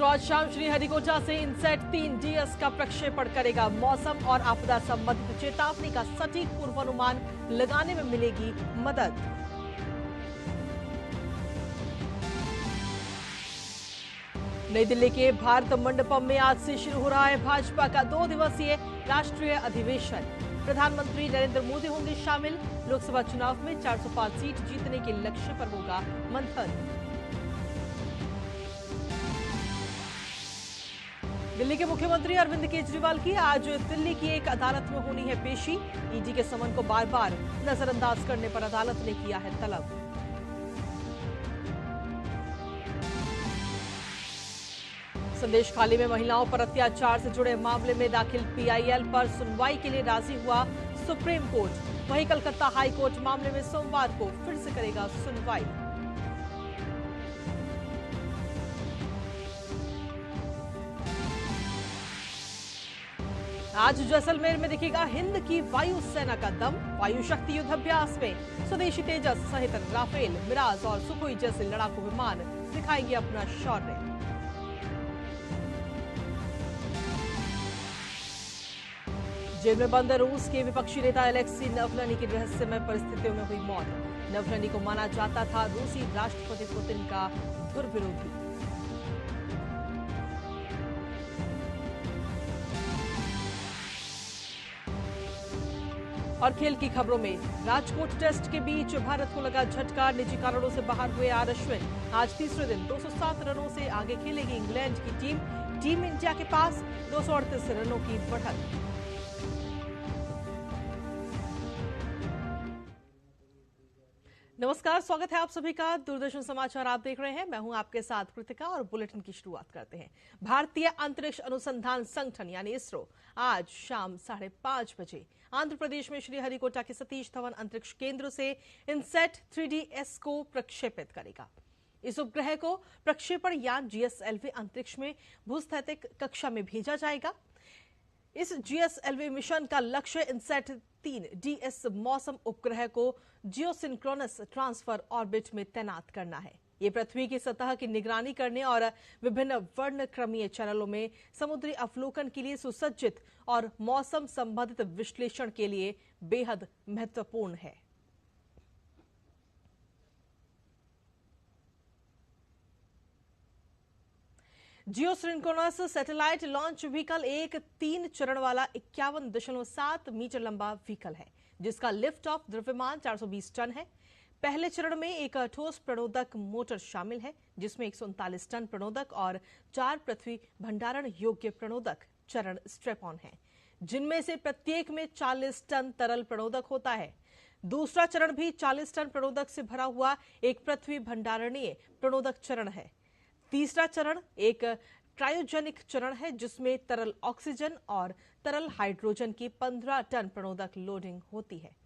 आज शाम श्रीहरिकोटा से इनसेट 3 डीएस का प्रक्षेपण करेगा। मौसम और आपदा संबंधित चेतावनी का सटीक पूर्वानुमान लगाने में मिलेगी मदद। नई दिल्ली के भारत मंडपम में आज से शुरू हो रहा है भाजपा का 2 दिवसीय राष्ट्रीय अधिवेशन। प्रधानमंत्री नरेंद्र मोदी होंगे शामिल। लोकसभा चुनाव में 405 सीट जीतने के लक्ष्य पर होगा मंथन। दिल्ली के मुख्यमंत्री अरविंद केजरीवाल की आज दिल्ली की एक अदालत में होनी है पेशी। ईडी के समन को बार बार नजरअंदाज करने पर अदालत ने किया है तलब। संदेश खाली में महिलाओं पर अत्याचार से जुड़े मामले में दाखिल पीआईएल पर सुनवाई के लिए राजी हुआ सुप्रीम कोर्ट। वहीं कलकत्ता हाई कोर्ट मामले में सोमवार को फिर से करेगा सुनवाई। आज जैसलमेर में दिखेगा हिंद की वायुसेना का दम। वायु शक्ति युद्धाभ्यास में स्वदेशी तेजस सहित राफेल, मिराज और सुखोई जैसे लड़ाकू विमान दिखाएंगे अपना शौर्य। जेल में बंद रूस के विपक्षी नेता अलेक्सी नवलनी की रहस्यमय परिस्थितियों में हुई मौत। नवलनी को माना जाता था रूसी राष्ट्रपति पुतिन का धुर विरोधी। और खेल की खबरों में राजकोट टेस्ट के बीच भारत को लगा झटका। निजी कारणों से बाहर हुए आर अश्विन। आज तीसरे दिन 207 रनों से आगे खेलेगी इंग्लैंड की टीम इंडिया के पास 238 रनों की बढ़त। नमस्कार, स्वागत है आप सभी का। दूरदर्शन समाचार आप देख रहे हैं। मैं हूं आपके साथ कृतिका और बुलेटिन की शुरुआत करते हैं। भारतीय अंतरिक्ष अनुसंधान संगठन यानी इसरो आज शाम 5:30 बजे आंध्र प्रदेश में श्रीहरिकोटा के सतीश धवन अंतरिक्ष केंद्र से इनसेट 3DS को प्रक्षेपित करेगा। इस उपग्रह को प्रक्षेपण यान GSLV अंतरिक्ष में भूस्थैतिक कक्षा में भेजा जाएगा। इस GSLV मिशन का लक्ष्य इनसेट 3 DS मौसम उपग्रह को जियोसिंक्रोनस ट्रांसफर ऑर्बिट में तैनात करना है। ये पृथ्वी की सतह की निगरानी करने और विभिन्न वर्णक्रमीय चैनलों में समुद्री अवलोकन के लिए सुसज्जित और मौसम संबंधित विश्लेषण के लिए बेहद महत्वपूर्ण है। जियोसिंक्रोनस सैटेलाइट लॉन्च व्हीकल एक 3 चरण वाला 51.7 मीटर लंबा व्हीकल है, जिसका लिफ्ट ऑफ द्रव्यमान 420 टन है। पहले चरण में एक ठोस प्रणोदक मोटर शामिल है, जिसमें 139 टन प्रणोदक और 4 पृथ्वी भंडारण योग्य प्रणोदक चरण स्ट्रेप ऑन है, जिनमें से प्रत्येक में 40 टन तरल प्रणोदक होता है। दूसरा चरण भी 40 टन प्रणोदक से भरा हुआ एक पृथ्वी भंडारणीय प्रणोदक चरण है। तीसरा चरण एक क्रायोजेनिक चरण है, जिसमें तरल ऑक्सीजन और तरल हाइड्रोजन की 15 टन प्रणोदक लोडिंग होती है।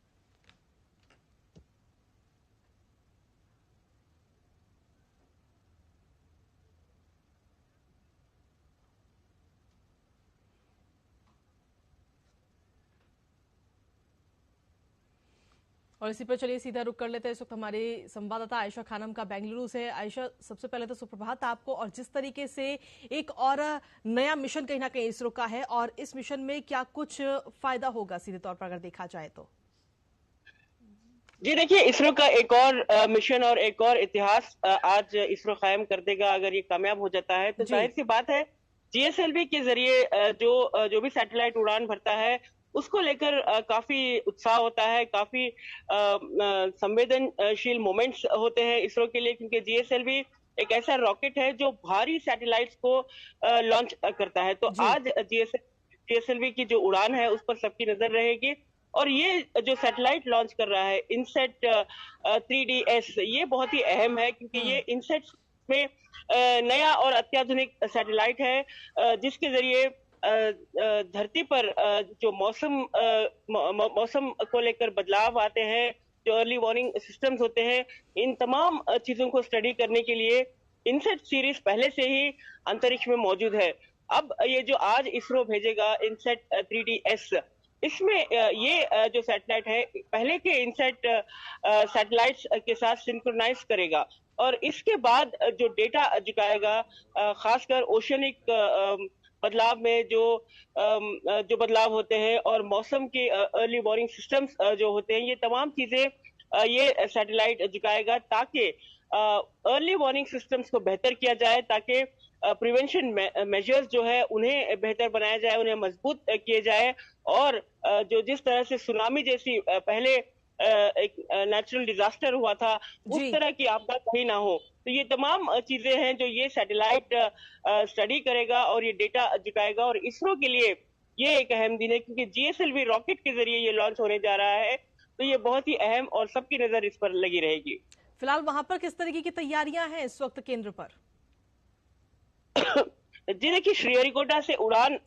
और इसी पर चलिए सीधा रुक कर लेते हैं। इस वक्त हमारे संवाददाता आयशा खानम का बेंगलुरु से। आयशा, सबसे पहले तो सुप्रभात आपको। और जिस तरीके से एक और नया मिशन कहीं ना कहीं इसरो का है, और इस मिशन में क्या कुछ फायदा होगा सीधे तौर पर अगर देखा जाए तो? जी देखिए, इसरो का एक और मिशन और एक और इतिहास आज इसरो कायम कर देगा अगर ये कामयाब हो जाता है। तो जाहिर सी बात है, GSLV के जरिए जो भी सैटेलाइट उड़ान भरता है उसको लेकर काफी उत्साह होता है, काफी संवेदनशील मोमेंट्स होते हैं इसरो के लिए, क्योंकि GSLV एक ऐसा रॉकेट है जो भारी सैटेलाइट्स को लॉन्च करता है। तो आज GSLV की जो उड़ान है उस पर सबकी नजर रहेगी। और ये जो सैटेलाइट लॉन्च कर रहा है इनसेट 3DS, ये बहुत ही अहम है, क्योंकि ये इनसेट में नया और अत्याधुनिक सैटेलाइट है, जिसके जरिए धरती पर जो मौसम को लेकर बदलाव आते हैं, जो अर्ली वार्निंग सिस्टम्स होते हैं, इन तमाम चीजों को स्टडी करने के लिए इनसेट सीरीज पहले से ही अंतरिक्ष में मौजूद है। अब ये जो आज इसरो भेजेगा इनसेट 3DS, इसमें ये जो सैटेलाइट है पहले के इनसेट सैटेलाइट्स के साथ सिंक्रोनाइज करेगा और इसके बाद जो डेटा जुटाएगा, खासकर ओशनिक बदलाव में जो बदलाव होते हैं और मौसम के अर्ली वार्निंग सिस्टम्स जो होते हैं, ये तमाम चीजें ये सैटेलाइट जुटाएगा ताकि अर्ली वार्निंग सिस्टम्स को बेहतर किया जाए, ताकि प्रिवेंशन मेजर्स जो है उन्हें बेहतर बनाया जाए, उन्हें मजबूत किए जाए, और जो जिस तरह से सुनामी जैसी पहले एक नेचुरल डिजास्टर हुआ था, उस तरह की आपदा कहीं ना हो। तो ये तमाम चीजें हैं जो ये सैटेलाइट स्टडी करेगा और ये डेटा जुटाएगा। और इसरो के लिए ये एक अहम दिन है, क्योंकि जीएसएलवी रॉकेट के जरिए ये लॉन्च होने जा रहा है, तो ये बहुत ही अहम और सबकी नजर इस पर लगी रहेगी। फिलहाल वहां पर किस तरीके की तैयारियां हैं इस वक्त केंद्र पर? जी देखिए, श्रीहरिकोटा से उड़ान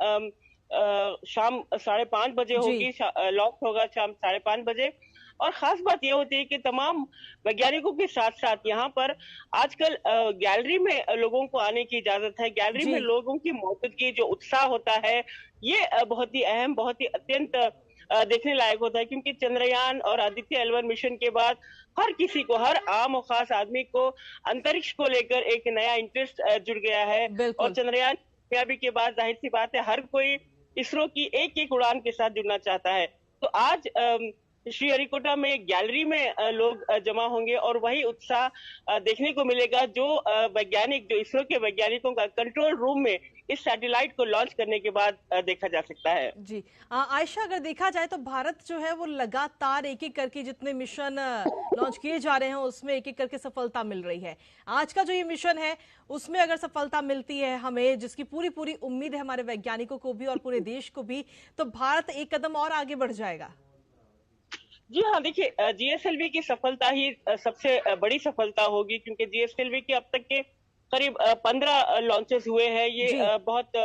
शाम 5:30 बजे होगी, लॉन्च होगा शाम 5:30 बजे। और खास बात यह होती है कि तमाम वैज्ञानिकों के साथ साथ यहाँ पर आजकल गैलरी में लोगों को आने की इजाजत है। गैलरी में लोगों की मौजूदगी, जो उत्साह होता है, ये बहुत ही अहम, बहुत ही अत्यंत देखने लायक होता है, क्योंकि चंद्रयान और आदित्य L1 मिशन के बाद हर किसी को, हर आम और खास आदमी को अंतरिक्ष को लेकर एक नया इंटरेस्ट जुड़ गया है। और चंद्रयान कामयाबी के बाद जाहिर सी बात है, हर कोई इसरो की एक एक उड़ान के साथ जुड़ना चाहता है। तो आज श्रीहरिकोटा में गैलरी में लोग जमा होंगे और वही उत्साह देखने को मिलेगा जो वैज्ञानिक, जो इसरो के वैज्ञानिकों का कंट्रोल रूम में इस सैटेलाइट को लॉन्च करने के बाद देखा जा सकता है। जी आयशा, अगर देखा जाए तो भारत जो है वो लगातार एक एक करके जितने मिशन लॉन्च किए जा रहे हैं उसमें एक एक करके सफलता मिल रही है। आज का जो ये मिशन है उसमें अगर सफलता मिलती है हमें, जिसकी पूरी पूरी उम्मीद है हमारे वैज्ञानिकों को भी और पूरे देश को भी, तो भारत एक कदम और आगे बढ़ जाएगा। जी हाँ, देखिए, जीएसएलवी की सफलता ही सबसे बड़ी सफलता होगी, क्योंकि जीएसएलवी के अब तक के करीब 15 लॉन्चेस हुए हैं। ये बहुत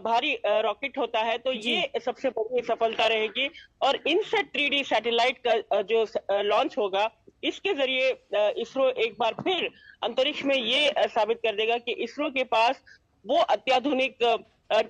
भारी रॉकेट होता है, तो ये सबसे बड़ी सफलता रहेगी। और इनसेट 3D सैटेलाइट का जो लॉन्च होगा, इसके जरिए इसरो एक बार फिर अंतरिक्ष में ये साबित कर देगा कि इसरो के पास वो अत्याधुनिक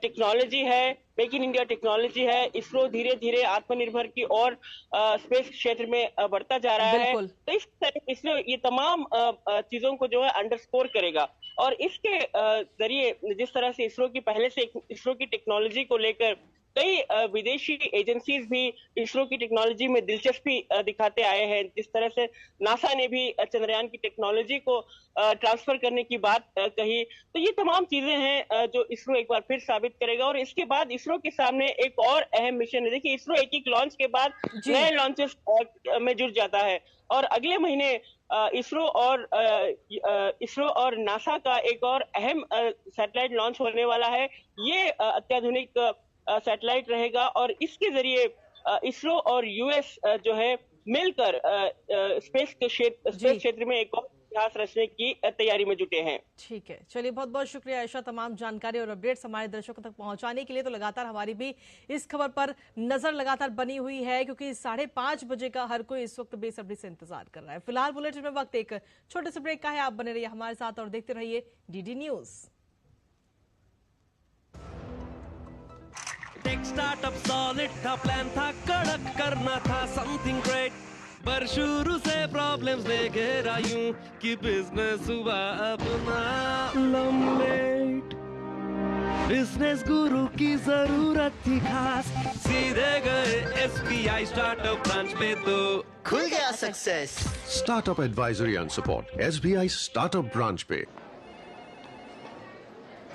टेक्नोलॉजी है, मेक इन इंडिया टेक्नोलॉजी है। इसरो धीरे धीरे आत्मनिर्भर की ओर स्पेस क्षेत्र में बढ़ता जा रहा है। तो इस तरह इसरो ये तमाम चीजों को जो है अंडरस्कोर करेगा। और इसके जरिए जिस तरह से इसरो की पहले से इसरो की टेक्नोलॉजी को लेकर कई विदेशी एजेंसीज भी इसरो की टेक्नोलॉजी में दिलचस्पी दिखाते आए हैं, जिस तरह से नासा ने भी चंद्रयान की टेक्नोलॉजी को ट्रांसफर करने की बात कही। तो ये तमाम चीजें हैं जो इसरो एक बार फिर साबित करेगा। और इसके बाद इसरो के सामने एक और अहम मिशन है। देखिए, इसरो एक एक लॉन्च के बाद नए लॉन्चेस में जुड़ जाता है, और अगले महीने इसरो और नासा का एक और अहम सैटेलाइट लॉन्च होने वाला है। ये अत्याधुनिक सैटेलाइट रहेगा, और इसके जरिए इसरो और यूएस जो है मिलकर स्पेस क्षेत्र में एक और इतिहास रचने की तैयारी में जुटे हैं। ठीक है, चलिए, बहुत बहुत शुक्रिया आयशा, तमाम जानकारी और अपडेट्स हमारे दर्शकों तक पहुंचाने के लिए। तो लगातार हमारी भी इस खबर पर नजर लगातार बनी हुई है, क्योंकि 5:30 बजे का हर कोई इस वक्त बेसब्री से इंतजार कर रहा है। फिलहाल बुलेटिन में वक्त एक छोटे से ब्रेक का है। आप बने रहिए हमारे साथ और देखते रहिए DD news. Tech startup solid था, प्लान था कड़क, करना था समथिंग ग्रेट, पर शुरू से प्रॉब्लम्स ने घेरा यूं कि बिजनेस हुआ अपना लम्बेट। बिजनेस गुरु की जरूरत थी खास, सीधे गए एसबीआई स्टार्टअप ब्रांच पे तो खुल गया success. Startup advisory and support SBI startup branch पे।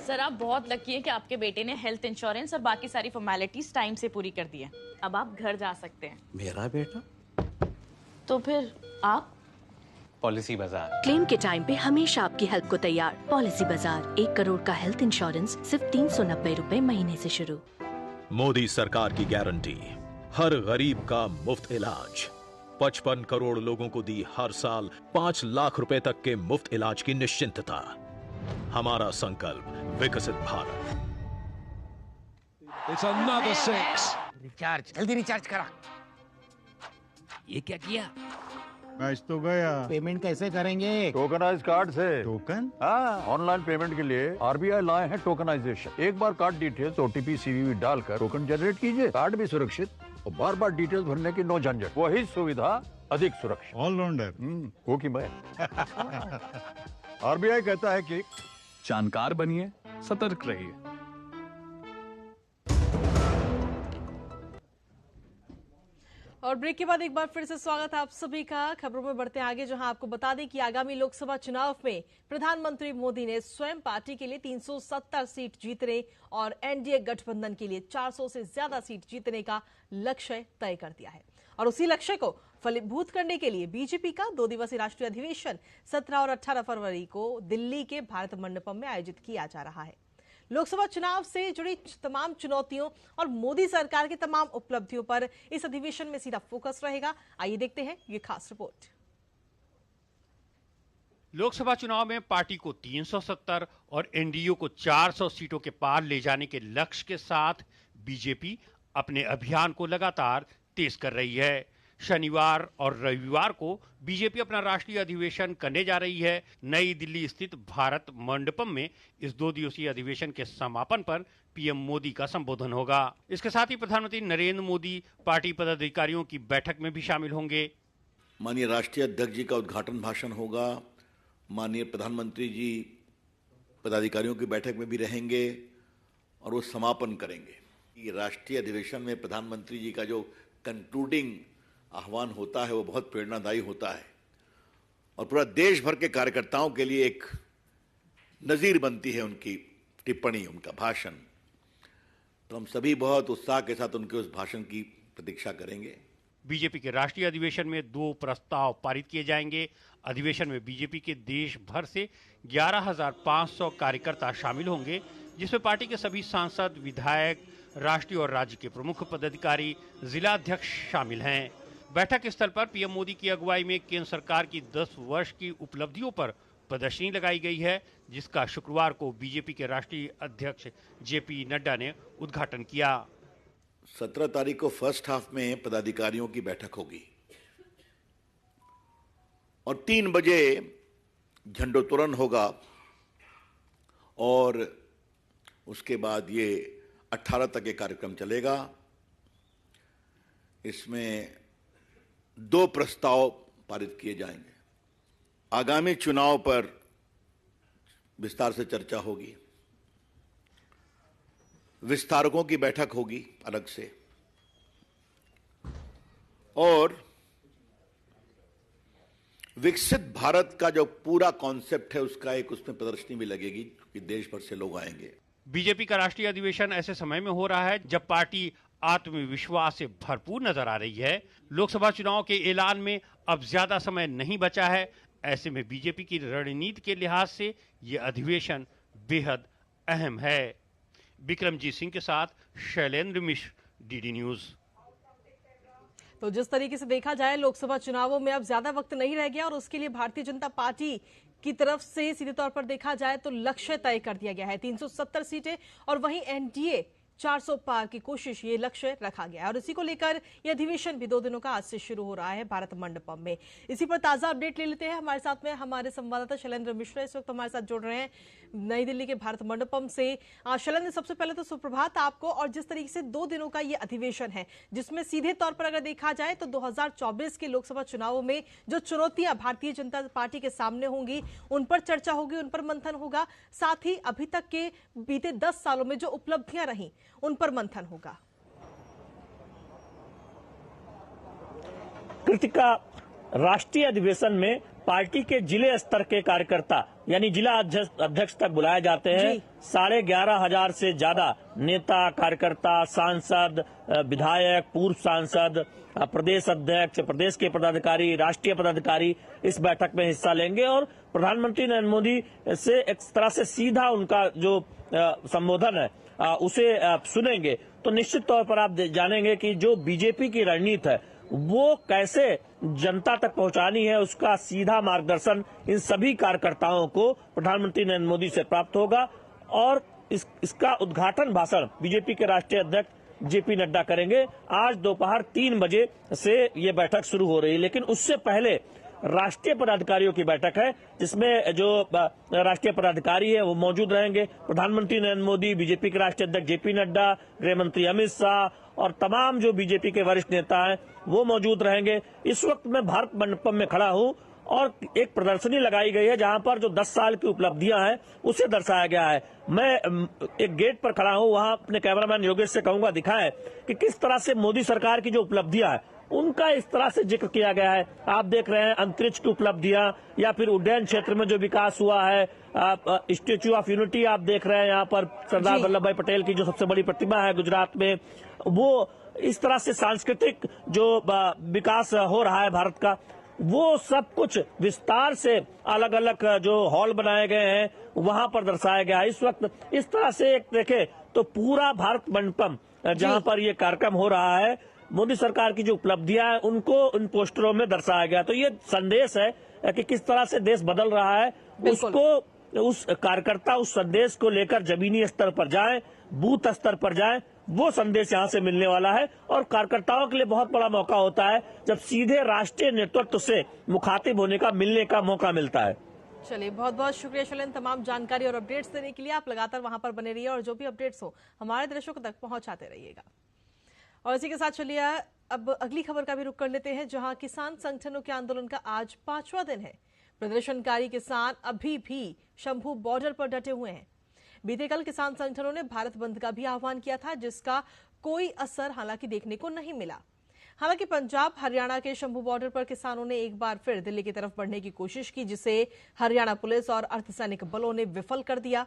सर, आप बहुत लकी हैं कि आपके बेटे ने हेल्थ इंश्योरेंस और बाकी सारी फॉर्मेलिटीज टाइम से पूरी कर दी है। अब आप घर जा सकते हैं। मेरा बेटा? तो फिर आप? पॉलिसी बाजार। क्लेम के टाइम पे हमेशा आपकी हेल्प को तैयार। पॉलिसी बाजार, 1 करोड़ का हेल्थ इंश्योरेंस सिर्फ 390 रुपए महीने से शुरू। मोदी सरकार की गारंटी, हर गरीब का मुफ्त इलाज। 55 करोड़ लोगों को दी हर साल 5 लाख रुपए तक के मुफ्त इलाज की निश्चिंतता। हमारा संकल्प, विकसित भारत। It's another 6. रिचार्ज, जल्दी रिचार्ज करा। ये क्या किया? मैच तो गया। पेमेंट कैसे करेंगे? टोकनाइज कार्ड से। टोकन? हाँ, ऑनलाइन पेमेंट के लिए आरबीआई लाए हैं टोकनाइजेशन। एक बार कार्ड डिटेल्स, ओटीपी, सीवीवी डालकर टोकन जनरेट कीजिए। कार्ड भी सुरक्षित और बार बार डिटेल्स भरने की नो झंझट। वही सुविधा अधिक सुरक्षा। ऑलराउंडर हो कि मैं आरबीआई कहता है कि जानकार बनिए, सतर्क रहिए। और ब्रेक के बाद एक बार फिर से स्वागत है आप सभी का। खबरों में बढ़ते हैं आगे, जहां आपको बता दें कि आगामी लोकसभा चुनाव में प्रधानमंत्री मोदी ने स्वयं पार्टी के लिए 370 सीट जीतने और एनडीए गठबंधन के लिए 400 से ज्यादा सीट जीतने का लक्ष्य तय कर दिया है। और उसी लक्ष्य को फलीभूत करने के लिए बीजेपी का 2 दिवसीय राष्ट्रीय अधिवेशन 17 और 18 फरवरी को दिल्ली के भारत मंडपम में आयोजित किया जा रहा है। लोकसभा चुनाव से जुड़ी तमाम चुनौतियों और मोदी सरकार की तमाम उपलब्धियों पर इस अधिवेशन में सीधा फोकस रहेगा। आइए देखते हैं ये खास रिपोर्ट। लोकसभा चुनाव में पार्टी को 370 और एनडीए को 400 सीटों के पार ले जाने के लक्ष्य के साथ बीजेपी अपने अभियान को लगातार तेज कर रही है। शनिवार और रविवार को बीजेपी अपना राष्ट्रीय अधिवेशन करने जा रही है। नई दिल्ली स्थित भारत मंडपम में इस 2 दिवसीय अधिवेशन के समापन पर पीएम मोदी का संबोधन होगा। इसके साथ ही प्रधानमंत्री नरेंद्र मोदी पार्टी पदाधिकारियों की बैठक में भी शामिल होंगे। माननीय राष्ट्रीय अध्यक्ष जी का उद्घाटन भाषण होगा। माननीय प्रधानमंत्री जी पदाधिकारियों की बैठक में भी रहेंगे और वो समापन करेंगे। ये राष्ट्रीय अधिवेशन में प्रधानमंत्री जी का जो कंक्लूडिंग आह्वान होता है वो बहुत प्रेरणादायी होता है और पूरा देश भर के कार्यकर्ताओं के लिए एक नजीर बनती है उनकी टिप्पणी, उनका भाषण। तो हम सभी बहुत उत्साह के साथ उनके उस भाषण की प्रतीक्षा करेंगे। बीजेपी के राष्ट्रीय अधिवेशन में 2 प्रस्ताव पारित किए जाएंगे। अधिवेशन में बीजेपी के देश भर से 11,500 कार्यकर्ता शामिल होंगे, जिसमें पार्टी के सभी सांसद, विधायक, राष्ट्रीय और राज्य के प्रमुख पदाधिकारी, जिला अध्यक्ष शामिल हैं। बैठक स्थल पर पीएम मोदी की अगुवाई में केंद्र सरकार की 10 वर्ष की उपलब्धियों पर प्रदर्शनी लगाई गई है, जिसका शुक्रवार को बीजेपी के राष्ट्रीय अध्यक्ष जेपी नड्डा ने उद्घाटन किया। 17 तारीख को फर्स्ट हाफ में पदाधिकारियों की बैठक होगी और 3 बजे झंडोत्तोलन होगा और उसके बाद ये 18 तक ये कार्यक्रम चलेगा। इसमें 2 प्रस्ताव पारित किए जाएंगे। आगामी चुनाव पर विस्तार से चर्चा होगी। विस्तारकों की बैठक होगी अलग से और विकसित भारत का जो पूरा कॉन्सेप्ट है उसका एक उसमें प्रदर्शनी भी लगेगी कि देश भर से लोग आएंगे। बीजेपी का राष्ट्रीय अधिवेशन ऐसे समय में हो रहा है जब पार्टी आत्मविश्वास से भरपूर नजर आ रही है। लोकसभा चुनाव के ऐलान में अब ज्यादा समय नहीं बचा है। ऐसे में बीजेपी की रणनीति के लिहाज से यह अधिवेशन बेहद अहम है। विक्रमजीत सिंह के साथ शैलेंद्र मिश्र, डीडी न्यूज। तो जिस तरीके से देखा जाए लोकसभा चुनावों में अब ज्यादा वक्त नहीं रह गया और उसके लिए भारतीय जनता पार्टी की तरफ से सीधे तौर पर देखा जाए तो लक्ष्य तय कर दिया गया है 370 सीटें और वहीं एनडीए 400 पार की कोशिश, ये लक्ष्य रखा गया है और इसी को लेकर यह अधिवेशन भी 2 दिनों का आज से शुरू हो रहा है भारत मंडपम में। इसी पर ताजा अपडेट ले लेते हैं। हमारे साथ में हमारे संवाददाता शैलेंद्र मिश्रा इस वक्त हमारे साथ जुड़ रहे हैं नई दिल्ली के भारत मंडपम से। शैलेंद्र, सबसे पहले तो सुप्रभात आपको। और जिस तरीके से 2 दिनों का ये अधिवेशन है जिसमें सीधे तौर पर अगर देखा जाए तो 2024 के लोकसभा चुनावों में जो चुनौतियां भारतीय जनता पार्टी के सामने होंगी उन पर चर्चा होगी, उन पर मंथन होगा, साथ ही अभी तक के बीते 10 सालों में जो उपलब्धियां रही उन पर मंथन होगा। कृतिका, राष्ट्रीय अधिवेशन में पार्टी के जिले स्तर के कार्यकर्ता यानी जिला अध्यक्ष तक बुलाए जाते हैं। 11,500 से ज्यादा नेता, कार्यकर्ता, सांसद, विधायक, पूर्व सांसद, प्रदेश अध्यक्ष, प्रदेश के पदाधिकारी, राष्ट्रीय पदाधिकारी इस बैठक में हिस्सा लेंगे और प्रधानमंत्री नरेंद्र मोदी से एक तरह से सीधा उनका जो संबोधन है उसे सुनेंगे। तो निश्चित तौर पर आप जानेंगे कि जो बीजेपी की रणनीति है वो कैसे जनता तक पहुंचानी है, उसका सीधा मार्गदर्शन इन सभी कार्यकर्ताओं को प्रधानमंत्री नरेंद्र मोदी से प्राप्त होगा और इसका उद्घाटन भाषण बीजेपी के राष्ट्रीय अध्यक्ष जेपी नड्डा करेंगे। आज दोपहर 3 बजे से ये बैठक शुरू हो रही है, लेकिन उससे पहले राष्ट्रीय पदाधिकारियों की बैठक है, जिसमें जो राष्ट्रीय पदाधिकारी है वो मौजूद रहेंगे। प्रधानमंत्री नरेंद्र मोदी, बीजेपी के राष्ट्रीय अध्यक्ष जेपी नड्डा, गृह मंत्री अमित शाह और तमाम जो बीजेपी के वरिष्ठ नेता हैं वो मौजूद रहेंगे। इस वक्त मैं भारत मंडपम में खड़ा हूं और एक प्रदर्शनी लगाई गई है जहां पर जो 10 साल की उपलब्धियां हैं उसे दर्शाया गया है। मैं एक गेट पर खड़ा हूं, वहां अपने कैमरामैन योगेश से कहूंगा दिखाएं कि किस तरह से मोदी सरकार की जो उपलब्धियां हैं उनका इस तरह से जिक्र किया गया है। आप देख रहे हैं अंतरिक्ष की उपलब्धियां या फिर उड्डयन क्षेत्र में जो विकास हुआ है, स्टेच्यू ऑफ यूनिटी आप देख रहे हैं, यहाँ पर सरदार वल्लभ भाई पटेल की जो सबसे बड़ी प्रतिमा है गुजरात में, वो इस तरह से सांस्कृतिक जो विकास हो रहा है भारत का, वो सब कुछ विस्तार से अलग अलग जो हॉल बनाए गए हैं वहां पर दर्शाया गया है। इस वक्त इस तरह से एक देखे तो पूरा भारत मंडपम जहां पर ये कार्यक्रम हो रहा है, मोदी सरकार की जो उपलब्धियां हैं उनको उन पोस्टरों में दर्शाया गया। तो ये संदेश है कि किस तरह से देश बदल रहा है, उसको उस कार्यकर्ता उस संदेश को लेकर जमीनी स्तर पर जाएं, बूथ स्तर पर जाएं, वो संदेश यहाँ से मिलने वाला है। और कार्यकर्ताओं के लिए बहुत बड़ा मौका होता है जब सीधे राष्ट्रीय नेतृत्व से मुखातिब होने का, मिलने का मौका मिलता है। चलिए, बहुत बहुत शुक्रिया शैलेंद्र, तमाम जानकारी और अपडेट्स देने के लिए। आप लगातार वहां पर बने रहिए और जो भी अपडेट्स हो हमारे दर्शकों तक पहुंचाते रहिएगा। और इसी के साथ चलिए अब अगली खबर का भी रुख कर लेते हैं, जहां किसान संगठनों के आंदोलन का आज 5वां दिन है। प्रदर्शनकारी किसान अभी भी शंभू बॉर्डर पर डटे हुए हैं। बीते कल किसान संगठनों ने भारत बंद का भी आह्वान किया था, जिसका कोई असर हालांकि देखने को नहीं मिला। हालांकि पंजाब हरियाणा के शंभू बॉर्डर पर किसानों ने एक बार फिर दिल्ली की तरफ बढ़ने की कोशिश की, जिसे हरियाणा पुलिस और अर्धसैनिक बलों ने विफल कर दिया।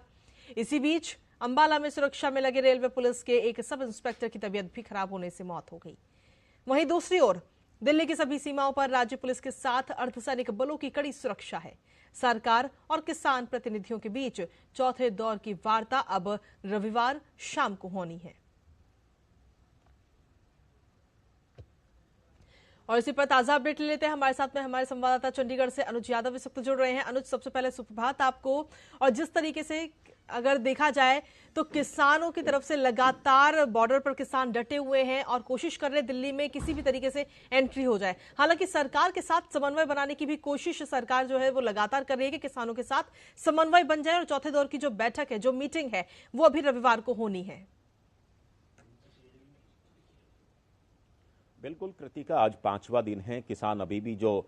इसी बीच अंबाला में सुरक्षा में लगे रेलवे पुलिस के एक सब इंस्पेक्टर की तबीयत भी खराब होने से मौत हो गई। वहीं दूसरी ओर दिल्ली की सभी सीमाओं पर राज्य पुलिस के साथ अर्धसैनिक बलों की कड़ी सुरक्षा है। सरकार और किसान प्रतिनिधियों के बीच चौथे दौर की वार्ता अब रविवार शाम को होनी है। और इसी पर ताजा अपडेट ले लेते हैं। हमारे साथ में हमारे संवाददाता चंडीगढ़ से अनुज यादव इस वक्त जुड़ रहे हैं। अनुज, सबसे पहले सुप्रभात आपको। और जिस तरीके से अगर देखा जाए तो किसानों की तरफ से लगातार बॉर्डर पर किसान डटे हुए हैं और कोशिश कर रहे हैं दिल्ली में किसी भी तरीके से एंट्री हो जाए। हालांकि सरकार के साथ समन्वय बनाने की भी कोशिश सरकार जो है वो लगातार कर रही है कि किसानों के साथ समन्वय बन जाए। और चौथे दौर की जो बैठक है, जो मीटिंग है, वो अभी रविवार को होनी है। बिल्कुल कृतिका, आज 5वां दिन है। किसान अभी भी जो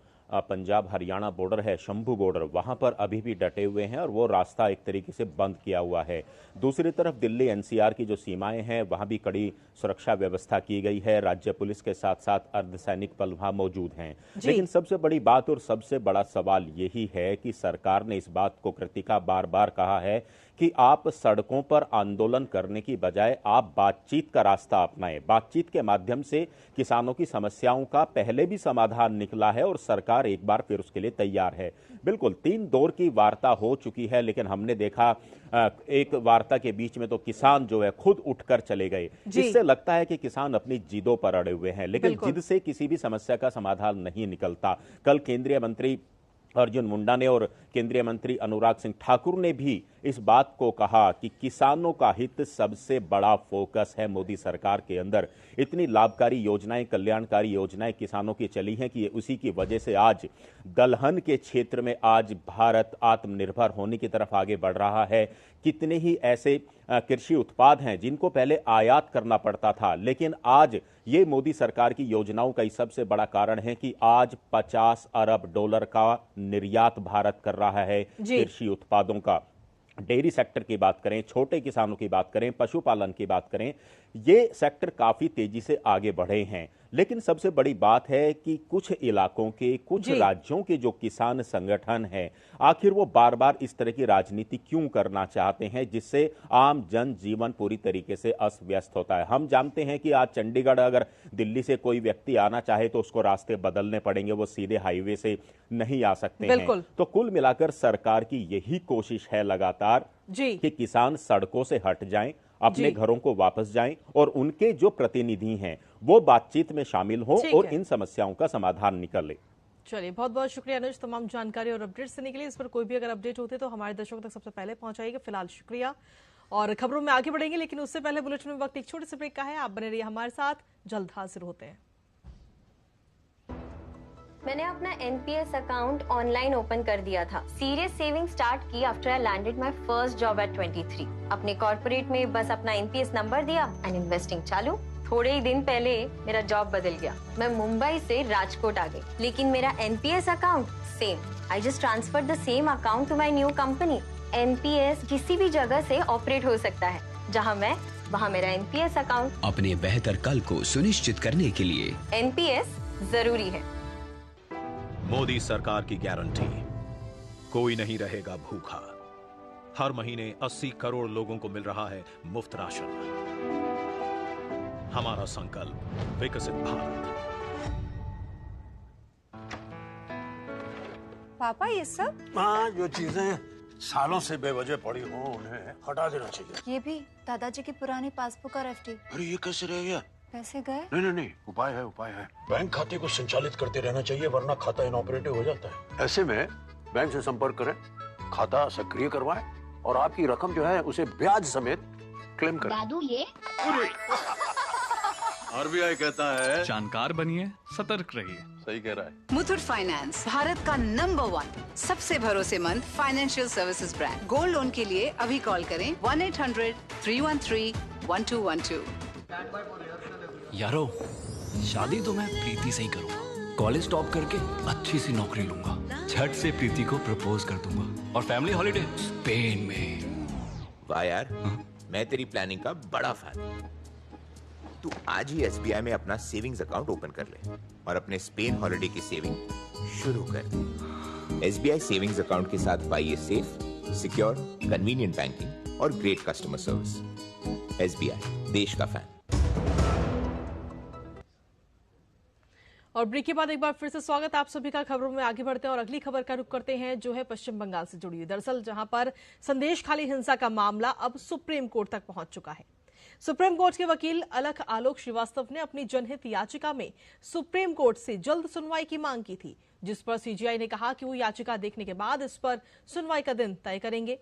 पंजाब हरियाणा बॉर्डर है, शंभू बॉर्डर, वहां पर अभी भी डटे हुए हैं और वो रास्ता एक तरीके से बंद किया हुआ है। दूसरी तरफ दिल्ली एनसीआर की जो सीमाएं हैं वहां भी कड़ी सुरक्षा व्यवस्था की गई है। राज्य पुलिस के साथ साथ अर्धसैनिक बल वहां मौजूद हैं। लेकिन सबसे बड़ी बात और सबसे बड़ा सवाल यही है कि सरकार ने इस बात को कृतिका बार बार कहा है कि आप सड़कों पर आंदोलन करने की बजाय आप बातचीत का रास्ता अपनाएं। बातचीत के माध्यम से किसानों की समस्याओं का पहले भी समाधान निकला है और सरकार एक बार फिर उसके लिए तैयार है। बिल्कुल 3 दौर की वार्ता हो चुकी है, लेकिन हमने देखा एक वार्ता के बीच में तो किसान जो है खुद उठकर चले गए। इससे लगता है कि किसान अपनी जिदों पर अड़े हुए हैं, लेकिन जिद से किसी भी समस्या का समाधान नहीं निकलता। कल केंद्रीय मंत्री अर्जुन मुंडा ने और केंद्रीय मंत्री अनुराग सिंह ठाकुर ने भी इस बात को कहा कि किसानों का हित सबसे बड़ा फोकस है मोदी सरकार के अंदर। इतनी लाभकारी योजनाएं, कल्याणकारी योजनाएं किसानों की चली हैं कि उसी की वजह से आज दलहन के क्षेत्र में आज भारत आत्मनिर्भर होने की तरफ आगे बढ़ रहा है। कितने ही ऐसे कृषि उत्पाद हैं जिनको पहले आयात करना पड़ता था, लेकिन आज ये मोदी सरकार की योजनाओं का ही सबसे बड़ा कारण है कि आज 50 अरब डॉलर का निर्यात भारत कर रहा है कृषि उत्पादों का। डेयरी सेक्टर की बात करें, छोटे किसानों की बात करें, पशुपालन की बात करें, ये सेक्टर काफी तेजी से आगे बढ़े हैं। लेकिन सबसे बड़ी बात है कि कुछ इलाकों के, कुछ राज्यों के जो किसान संगठन हैं, आखिर वो बार बार इस तरह की राजनीति क्यों करना चाहते हैं जिससे आम जन जीवन पूरी तरीके से अस्त व्यस्त होता है। हम जानते हैं कि आज चंडीगढ़ अगर दिल्ली से कोई व्यक्ति आना चाहे तो उसको रास्ते बदलने पड़ेंगे, वो सीधे हाईवे से नहीं आ सकते हैं। तो कुल मिलाकर सरकार की यही कोशिश है लगातार कि किसान सड़कों से हट जाएं, अपने घरों को वापस जाएं और उनके जो प्रतिनिधि हैं वो बातचीत में शामिल हों और इन समस्याओं का समाधान निकले। चलिए, बहुत बहुत शुक्रिया अनुज, तमाम जानकारी और अपडेट्स देने के लिए। इस पर कोई भी अगर अपडेट होते तो हमारे दर्शकों तक सबसे पहले पहुंचाइएगा। फिलहाल शुक्रिया और खबरों में आगे बढ़ेंगे, लेकिन उससे पहले बुलेटिन में वक्त एक छोटे से ब्रेक का है। आप बने रहिए हमारे साथ, जल्द हाजिर होते हैं। मैंने अपना एनपीएस अकाउंट ऑनलाइन ओपन कर दिया था। सीरियस सेविंग स्टार्ट की after I landed my first job eight 23। अपने कॉर्पोरेट में बस अपना एनपीएस नंबर दिया एंड इन्वेस्टिंग चालू। थोड़े ही दिन पहले मेरा जॉब बदल गया, मैं मुंबई से राजकोट आ गई, लेकिन मेरा NPS account same. I just transfer the same account to my new company. NPS किसी भी जगह से ऑपरेट हो सकता है, जहां मैं वहां मेरा एनपीएस अकाउंट। अपने बेहतर कल को सुनिश्चित करने के लिए एनपीएस जरूरी है। मोदी सरकार की गारंटी, कोई नहीं रहेगा भूखा। हर महीने 80 करोड़ लोगों को मिल रहा है मुफ्त राशन। हमारा संकल्प विकसित भारत। पापा ये सब? हाँ, जो चीजें सालों से बेवजह पड़ी हो उन्हें हटा देना चाहिए। ये भी दादाजी की पुरानी पासबुक और एफडी। अरे ये कैसे रह गया? पैसे गए? नहीं, उपाय है। बैंक खाते को संचालित करते रहना चाहिए, वरना खाता इनऑपरेटिव हो जाता है। ऐसे में बैंक से संपर्क करें, खाता सक्रिय करवाएं और आपकी रकम जो है उसे ब्याज समेत क्लेम करें। दादू ये आरबीआई कहता है जानकार बनिए, सतर्क रहिए। सही कह रहा है। मुथूट फाइनेंस भारत का नंबर 1 सबसे भरोसेमंद financial services brand. Gold loan के लिए अभी कॉल करें 1-800-313-1212। यारो, शादी तो मैं प्रीति से ही करूंगा। कॉलेज टॉप करके अच्छी सी नौकरी लूंगा, झट से प्रीति को प्रपोज कर दूंगा और फैमिली हॉलिडे स्पेन में। वाह यार, मैं तेरी प्लानिंग का बड़ा फैन। तू आज ही एसबीआई में अपना सेविंग्स अकाउंट ओपन कर ले और अपने स्पेन हॉलिडे की सेविंग शुरू कर। एसबीआई सेविंग्स अकाउंट के साथ पाइए सेफ, सिक्योर, कन्वीनियंट बैंकिंग और ग्रेट कस्टमर सर्विस। एसबीआई, देश का फैन। और ब्रेक के बाद एक बार फिर से स्वागत आप सभी का। खबरों में आगे बढ़ते हैं और अगली खबर का रुख करते हैं, जो है पश्चिम बंगाल से जुड़ी हुई। दरअसल जहां पर संदेशखाली हिंसा का मामला अब सुप्रीम कोर्ट तक पहुंच चुका है। सुप्रीम कोर्ट के वकील अलख आलोक श्रीवास्तव ने अपनी जनहित याचिका में सुप्रीम कोर्ट से जल्द सुनवाई की मांग की थी, जिस पर सीजीआई ने कहा कि वो याचिका देखने के बाद इस पर सुनवाई का दिन तय करेंगे।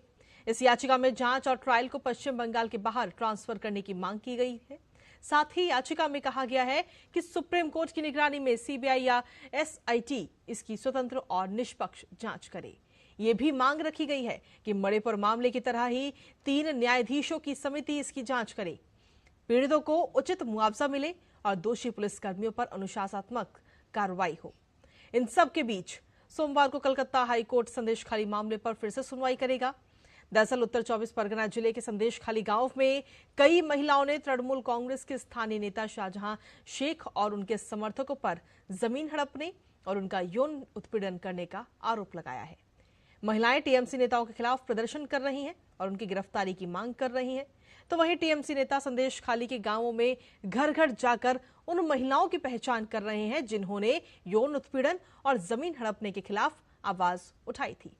इस याचिका में जांच और ट्रायल को पश्चिम बंगाल के बाहर ट्रांसफर करने की मांग की गई है। साथ ही याचिका में कहा गया है कि सुप्रीम कोर्ट की निगरानी में सीबीआई या एसआईटी इसकी स्वतंत्र और निष्पक्ष जांच करे। ये भी मांग रखी गई है कि मणिपुर मामले की तरह ही 3 न्यायाधीशों की समिति इसकी जांच करे, पीड़ितों को उचित मुआवजा मिले और दोषी पुलिसकर्मियों पर अनुशासनात्मक कार्रवाई हो। इन सब के बीच सोमवार को कलकत्ता हाईकोर्ट संदेशखाली मामले पर फिर से सुनवाई करेगा। दरअसल उत्तर 24 परगना जिले के संदेशखाली गांव में कई महिलाओं ने तृणमूल कांग्रेस के स्थानीय नेता शाहजहां शेख और उनके समर्थकों पर जमीन हड़पने और उनका यौन उत्पीड़न करने का आरोप लगाया है। महिलाएं टीएमसी नेताओं के खिलाफ प्रदर्शन कर रही हैं और उनकी गिरफ्तारी की मांग कर रही हैं। तो वहीं टीएमसी नेता संदेशखाली के गांवों में घर घर जाकर उन महिलाओं की पहचान कर रहे हैं जिन्होंने यौन उत्पीड़न और जमीन हड़पने के खिलाफ आवाज उठाई थी।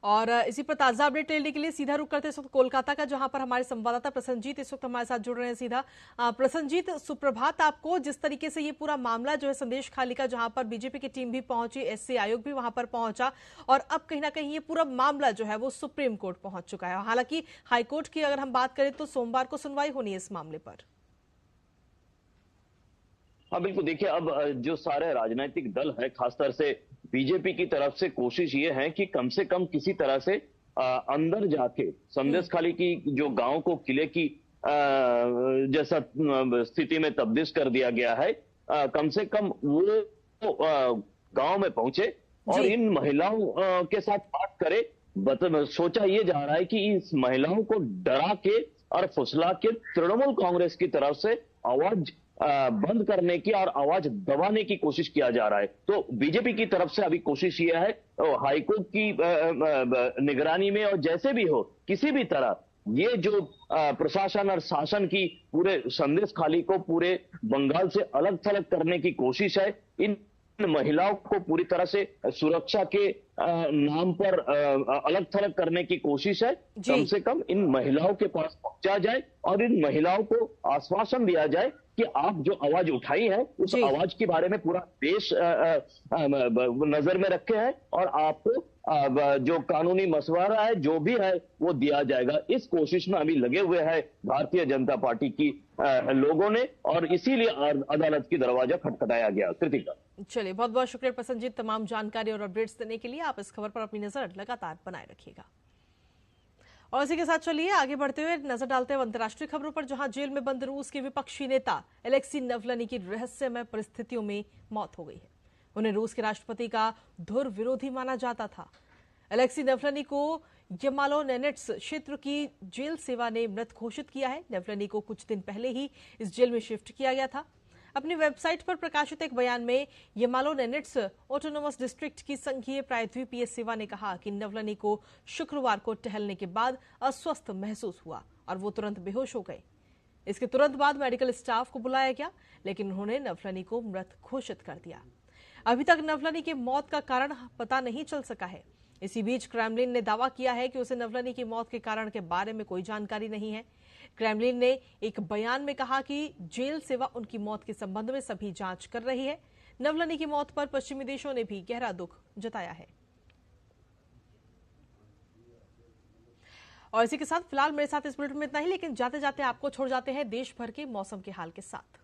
और इसी पर ताजा अपडेट लेने के लिए सीधा रुक करते इस वक्त कोलकाता का, जहां पर हमारे संवाददाता प्रसन्नजीत इस वक्त हमारे साथ जुड़ रहे हैं सीधा। प्रसन्नजीत, सुप्रभात आपको। जिस तरीके से ये पूरा मामला जो है संदेशखाली का, जहां पर बीजेपी की टीम भी पहुंची, एससी आयोग भी वहां पर पहुंचा और अब कहीं ना कहीं ये पूरा मामला जो है वो सुप्रीम कोर्ट पहुंच चुका है। हालांकि हाईकोर्ट की अगर हम बात करें तो सोमवार को सुनवाई होनी है इस मामले पर। हाँ बिल्कुल, देखिए अब जो सारे राजनीतिक दल है, खासतौर से बीजेपी की तरफ से कोशिश ये है कि कम से कम किसी तरह से अंदर जाके संदेशखाली की जो गांव को किले की जैसा स्थिति में तब्दील कर दिया गया है, कम से कम वो गांव में पहुंचे और इन महिलाओं के साथ बात करे। सोचा ये जा रहा है कि इस महिलाओं को डरा के और फुसला के तृणमूल कांग्रेस की तरफ से आवाज बंद करने की और आवाज दबाने की कोशिश किया जा रहा है। तो बीजेपी की तरफ से अभी कोशिश यह है हाईकोर्ट की निगरानी में और जैसे भी हो किसी भी तरह ये जो प्रशासन और शासन की पूरे संदेशखाली को पूरे बंगाल से अलग थलग करने की कोशिश है। इन महिलाओं को पूरी तरह से सुरक्षा के नाम पर अलग थलग करने की कोशिश है। कम से कम इन महिलाओं के पास पहुंचा जाए और इन महिलाओं को आश्वासन दिया जाए कि आप जो आवाज उठाई है उस आवाज के बारे में पूरा देश नजर में रखे हैं और आपको जो कानूनी मशवरा है जो भी है वो दिया जाएगा। इस कोशिश में अभी लगे हुए हैं भारतीय जनता पार्टी की लोगों ने और इसीलिए अदालत की दरवाजा खटखटाया गया। कृतिका, चलिए बहुत बहुत शुक्रिया प्रसन्नजीत, तमाम जानकारी और अपडेट्स देने के लिए। आप इस खबर पर अपनी नजर लगातार बनाए रखिएगा। और इसी के साथ चलिए आगे बढ़ते हुए नजर डालते हैं अंतर्राष्ट्रीय खबरों पर, जहां जेल में बंद रूस के विपक्षी नेता अलेक्सी नवलनी की रहस्यमय परिस्थितियों में मौत हो गई है। उन्हें रूस के राष्ट्रपति का धुर विरोधी माना जाता था। अलेक्सी नवलनी को यमालो-नेनेट्स क्षेत्र की जेल सेवा ने मृत घोषित किया है। नवलनी को कुछ दिन पहले ही इस जेल में शिफ्ट किया गया था। अपनी वेबसाइट पर प्रकाशित एक बयान में यमालो-नेनेट्स ऑटोनोमस डिस्ट्रिक्ट की संघीय प्रायद्वीपीय सेवा ने कहा कि नवलनी को शुक्रवार को टहलने के बाद अस्वस्थ महसूस हुआ और वो तुरंत बेहोश हो गए। इसके तुरंत बाद मेडिकल स्टाफ को बुलाया गया, लेकिन उन्होंने नवलनी को मृत घोषित कर दिया। अभी तक नवलनी की मौत का कारण पता नहीं चल सका है। इसी बीच क्रेमलिन ने दावा किया है कि उसे नवलनी की मौत के कारण के बारे में कोई जानकारी नहीं है। क्रेमलिन ने एक बयान में कहा कि जेल सेवा उनकी मौत के संबंध में सभी जांच कर रही है। नवलनी की मौत पर पश्चिमी देशों ने भी गहरा दुख जताया है। और इसी के साथ फिलहाल मेरे साथ इस बुलेटिन में इतना ही, लेकिन जाते जाते आपको छोड़ जाते हैं देश भर के मौसम के हाल के साथ।